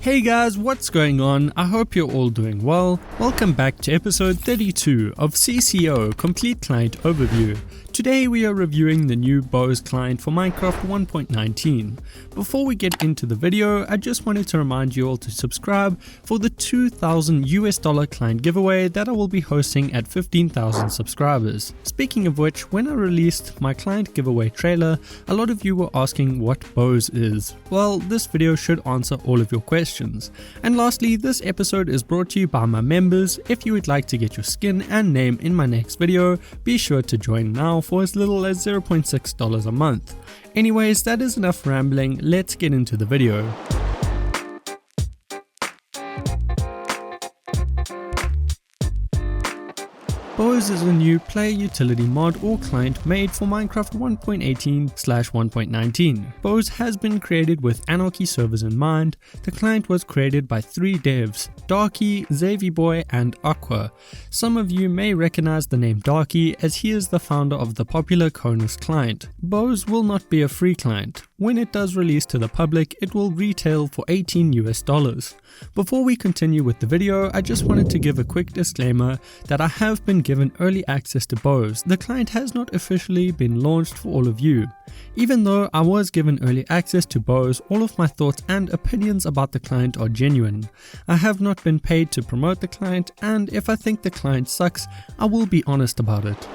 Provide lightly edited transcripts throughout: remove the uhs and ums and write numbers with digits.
Hey guys, what's going on? I hope you're all doing well. Welcome back to episode 32 of CCO Complete Client Overview. Today we are reviewing the new Boze client for Minecraft 1.19. Before we get into the video, I just wanted to remind you all to subscribe for the $2,000 client giveaway that I will be hosting at 15,000 subscribers. Speaking of which, when I released my client giveaway trailer, a lot of you were asking what Boze is. Well, this video should answer all of your questions. And lastly, this episode is brought to you by my members. If you would like to get your skin and name in my next video, be sure to join now for as little as $0.6 a month. Anyways, that is enough rambling, let's get into the video. Boze is a new player utility mod or client made for Minecraft 1.18/1.19. Boze has been created with Anarchy servers in mind. The client was created by 3 devs, Darky, Xavierboy and Aqua. Some of you may recognize the name Darky as he is the founder of the popular Conus client. Boze will not be a free client. When it does release to the public, it will retail for $18. Before we continue with the video, I just wanted to give a quick disclaimer that I have been given early access to Boze. The client has not officially been launched for all of you. Even though I was given early access to Boze, all of my thoughts and opinions about the client are genuine. I have not been paid to promote the client, and if I think the client sucks, I will be honest about it.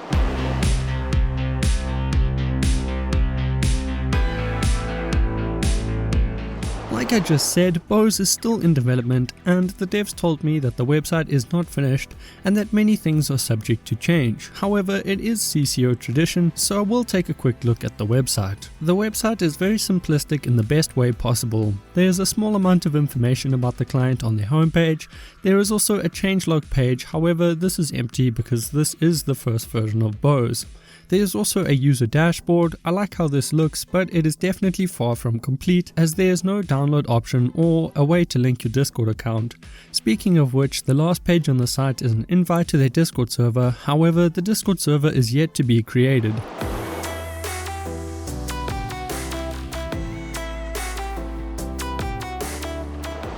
Like I just said, Boze is still in development and the devs told me that the website is not finished and that many things are subject to change. However, it is CCO tradition, so I will take a quick look at the website. The website is very simplistic in the best way possible. There is a small amount of information about the client on their homepage. There is also a changelog page, however this is empty because this is the first version of Boze. There is also a user dashboard. I like how this looks, but it is definitely far from complete as there is no download option or a way to link your Discord account. Speaking of which, the last page on the site is an invite to their Discord server, however the Discord server is yet to be created.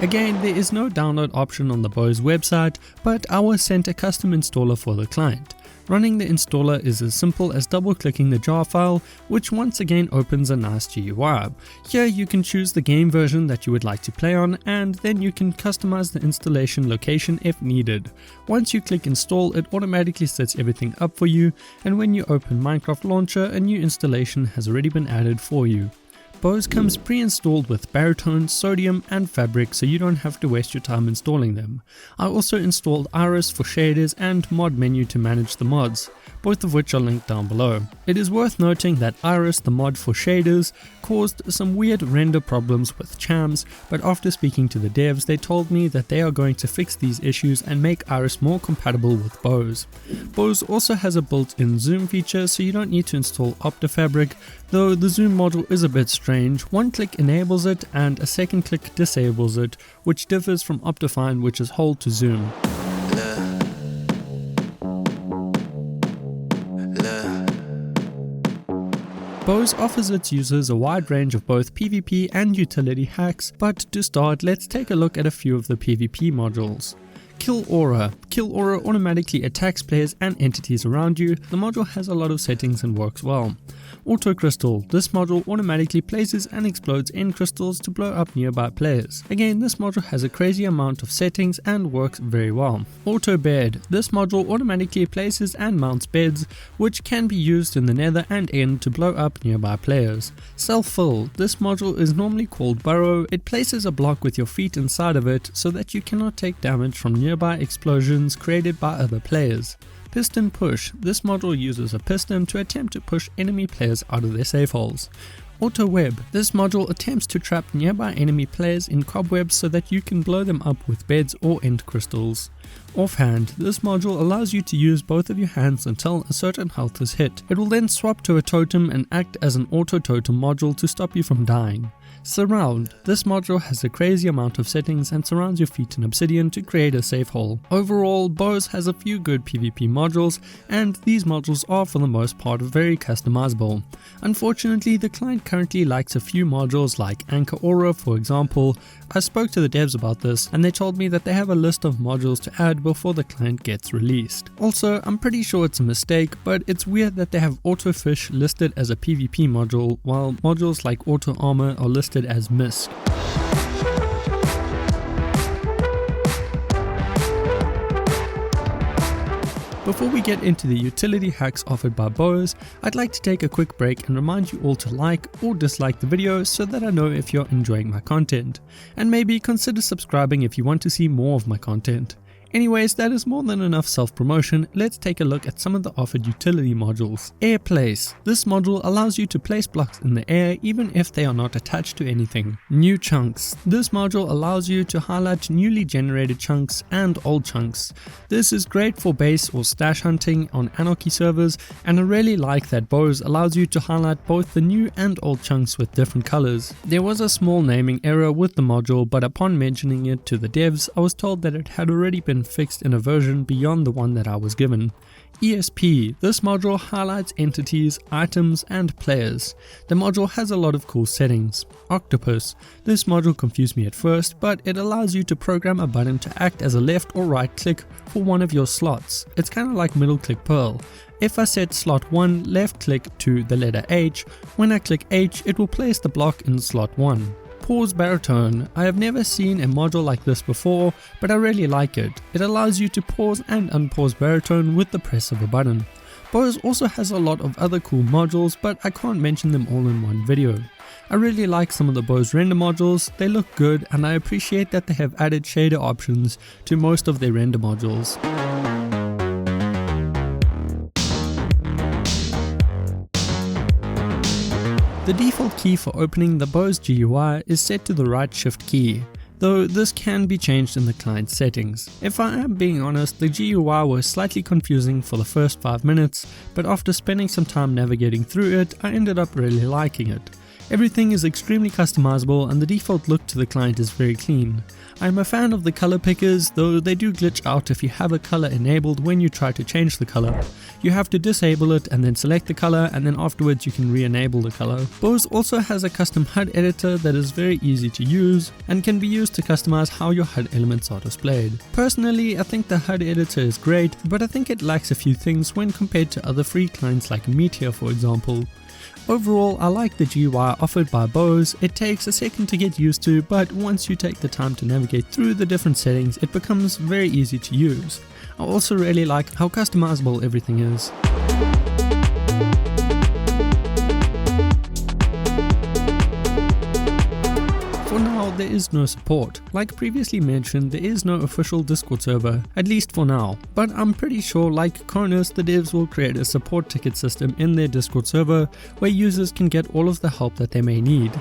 Again, there is no download option on the Boze website, but I was sent a custom installer for the client. Running the installer is as simple as double-clicking the jar file, which once again opens a nice GUI. Here you can choose the game version that you would like to play on, and then you can customize the installation location if needed. Once you click install, it automatically sets everything up for you, and when you open Minecraft Launcher, a new installation has already been added for you. Boze comes pre-installed with Baritone, Sodium and Fabric, so you don't have to waste your time installing them. I also installed Iris for shaders and Mod Menu to manage the mods, both of which are linked down below. It is worth noting that Iris, the mod for shaders, caused some weird render problems with chams, but after speaking to the devs they told me that they are going to fix these issues and make Iris more compatible with Boze. Boze also has a built-in zoom feature, so you don't need to install Optifabric, though the zoom module is a bit strange. One click enables it and a second click disables it, which differs from Optifine, which is hold to zoom. Boze offers its users a wide range of both PvP and utility hacks, but to start, let's take a look at a few of the PvP modules. Kill Aura. Kill Aura automatically attacks players and entities around you. The module has a lot of settings and works well. Auto Crystal. This module automatically places and explodes end crystals to blow up nearby players. Again, this module has a crazy amount of settings and works very well. Auto Bed. This module automatically places and mounts beds, which can be used in the nether and end to blow up nearby players. Self-Fill. This module is normally called Burrow. It places a block with your feet inside of it so that you cannot take damage from nearby explosions created by other players. Piston Push. This module uses a piston to attempt to push enemy players out of their safe holes. Auto Web. This module attempts to trap nearby enemy players in cobwebs so that you can blow them up with beds or end crystals. Offhand. This module allows you to use both of your hands until a certain health is hit. It will then swap to a totem and act as an auto totem module to stop you from dying. Surround. This module has a crazy amount of settings and surrounds your feet in obsidian to create a safe hole. Overall, Boze has a few good PvP modules, and these modules are for the most part very customizable. Unfortunately, the client currently likes a few modules like Anchor Aura, for example. I spoke to the devs about this and they told me that they have a list of modules to add before the client gets released. Also, I'm pretty sure it's a mistake, but it's weird that they have Auto Fish listed as a PvP module while modules like Auto Armor are listed as Mist. Before we get into the utility hacks offered by Boze, I'd like to take a quick break and remind you all to like or dislike the video so that I know if you're enjoying my content, and maybe consider subscribing if you want to see more of my content. Anyways, that is more than enough self-promotion. Let's take a look at some of the offered utility modules. Air Place. This module allows you to place blocks in the air even if they are not attached to anything. New Chunks. This module allows you to highlight newly generated chunks and old chunks. This is great for base or stash hunting on Anarchy servers, and I really like that Boze allows you to highlight both the new and old chunks with different colors. There was a small naming error with the module, but upon mentioning it to the devs, I was told that it had already been fixed in a version beyond the one that I was given. ESP. This module highlights entities, items, and players. The module has a lot of cool settings. Octopus. This module confused me at first, but it allows you to program a button to act as a left or right click for one of your slots. It's kind of like middle click Perl. If I set slot 1 left click to the letter H, when I click H it will place the block in slot 1. Pause Baritone. I have never seen a module like this before, but I really like it. It allows you to pause and unpause baritone with the press of a button. Boze also has a lot of other cool modules, but I can't mention them all in one video. I really like some of the Boze render modules. They look good, and I appreciate that they have added shader options to most of their render modules. The default key for opening the Boze GUI is set to the right shift key, though this can be changed in the client settings. If I am being honest, the GUI was slightly confusing for the first 5 minutes, but after spending some time navigating through it, I ended up really liking it. Everything is extremely customizable and the default look to the client is very clean. I am a fan of the color pickers, though they do glitch out if you have a color enabled when you try to change the color. You have to disable it and then select the color, and then afterwards you can re-enable the color. Boze also has a custom HUD editor that is very easy to use and can be used to customize how your HUD elements are displayed. Personally, I think the HUD editor is great, but I think it lacks a few things when compared to other free clients like Meteor, for example. Overall, I like the GUI offered by Boze. It takes a second to get used to, but once you take the time to navigate through the different settings, it becomes very easy to use. I also really like how customizable everything is. For now, there is no support. Like previously mentioned, there is no official Discord server, at least for now. But I'm pretty sure, like Cronus, the devs will create a support ticket system in their Discord server where users can get all of the help that they may need.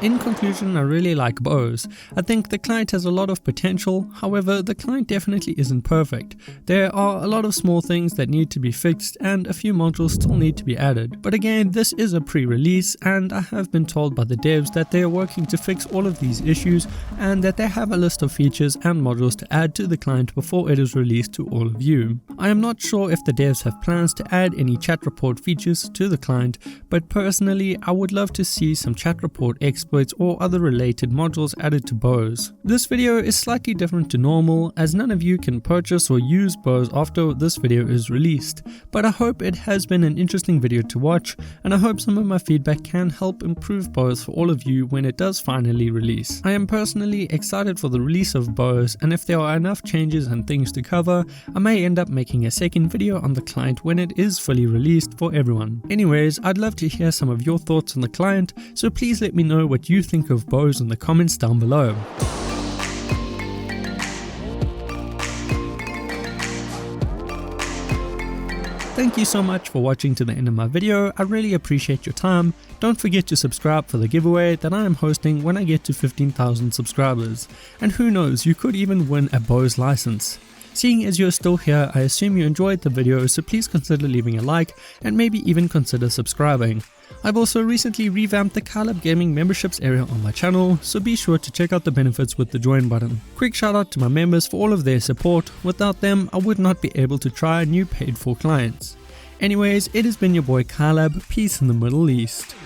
In conclusion, I really like Boze. I think the client has a lot of potential, however the client definitely isn't perfect. There are a lot of small things that need to be fixed and a few modules still need to be added. But again, this is a pre-release and I have been told by the devs that they are working to fix all of these issues and that they have a list of features and modules to add to the client before it is released to all of you. I am not sure if the devs have plans to add any chat report features to the client, but personally I would love to see some chat report exploits or other related modules added to Boze. This video is slightly different to normal as none of you can purchase or use Boze after this video is released, but I hope it has been an interesting video to watch and I hope some of my feedback can help improve Boze for all of you when it does finally release. I am personally excited for the release of Boze, and if there are enough changes and things to cover, I may end up making a second video on the client when it is fully released for everyone. Anyways, I'd love to hear some of your thoughts on the client, so please let me know what you think of Boze in the comments down below. Thank you so much for watching to the end of my video. I really appreciate your time. Don't forget to subscribe for the giveaway that I am hosting when I get to 15,000 subscribers. And who knows, you could even win a Boze license. Seeing as you're still here, I assume you enjoyed the video, so please consider leaving a like and maybe even consider subscribing. I've also recently revamped the KiLAB gaming memberships area on my channel, so be sure to check out the benefits with the join button. Quick shout out to my members for all of their support. Without them, I would not be able to try new paid for clients. Anyways, it has been your boy KiLAB. Peace in the Middle East.